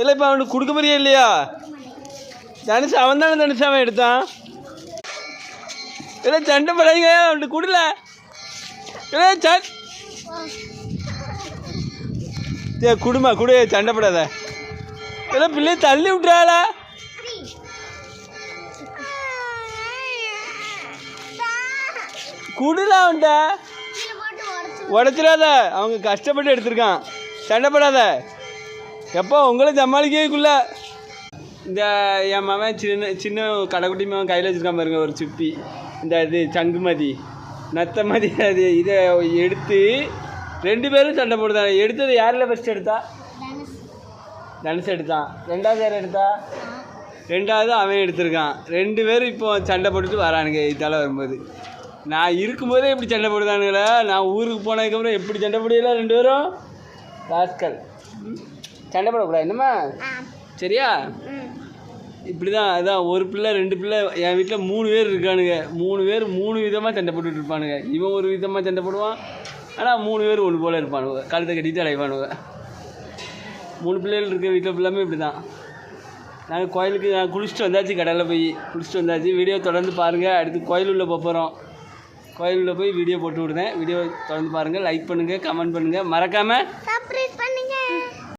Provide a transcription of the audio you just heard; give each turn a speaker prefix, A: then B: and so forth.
A: இல்லை இப்போ அவனுக்கு கொடுக்க போறியா இல்லையா? தனுஷ் அவன் தானே தனுஷ் அவன் எடுத்தான். இல்லை சண்டை படாதீங்க, அவனுக்கு கொடுல. இல்லை குடுமா குடு, சண்டை படாத. இல்லை பிள்ளைய தள்ளி விட்டுறாளா? குடுல அவன்கிட்ட, உடச்சிடாத. அவங்க கஷ்டப்பட்டு எடுத்திருக்கான், சண்டை படாத. எப்போ உங்களை சமாளிக்கக்குள்ள இந்த என் மகன் சின்ன சின்ன கடைக்குட்டி மகன் கையில் வச்சுருக்கான் பாருங்க ஒரு சிப்பி. இந்த இது சங்குமதி நத்தமதி, அது இதை எடுத்து 2 பேரும் சண்டை போடுதாங்க. எடுத்தது யாரில் ஃபஸ்ட்டு எடுத்தா? தனுஷ் எடுத்தான். 2வது யார் எடுத்தா? 2வது அவன் எடுத்திருக்கான். 2 பேரும் இப்போ சண்டை போட்டுட்டு வரானுங்க. இதால் வரும்போது நான் இருக்கும்போதே இப்படி சண்டை போடுதானுங்களா? நான் ஊருக்கு போனதுக்கப்புறம் எப்படி சண்டை போடுவீங்களா 2 பேரும்? ராஸ்கல், சண்டை போடக்கூடாது என்னம்மா, சரியா? இப்படி தான். அதான் ஒரு பிள்ளை 2 பிள்ளை. என் வீட்டில் 3 பேர் இருக்கானுங்க. 3 பேர் 3 விதமாக சண்டை போட்டுட்டு இருப்பானுங்க. இவன் ஒரு விதமாக சண்டை போடுவான், ஆனால் 3 பேர் ஒன்று போல் இருப்பானுங்க. கழுத்தை கட்டிட்டு அடைவானுங்க. 3 பிள்ளைகள் இருக்க வீட்டில் ஃபுல்லாமே இப்படி தான். நாங்கள் கோயிலுக்கு நான் குளிச்சுட்டு வந்தாச்சு, கடையில் போய் குளிச்சுட்டு வந்தாச்சு. வீடியோ தொடர்ந்து பாருங்கள். அடுத்து கோயில் உள்ள போகிறோம். கோயிலுள்ள போய் வீடியோ போட்டு விடுறேன். வீடியோ தொடர்ந்து பாருங்கள். லைக் பண்ணுங்கள், கமெண்ட் பண்ணுங்கள், மறக்காமல்
B: சப்ஸ்கிரைப் பண்ணுங்கள்.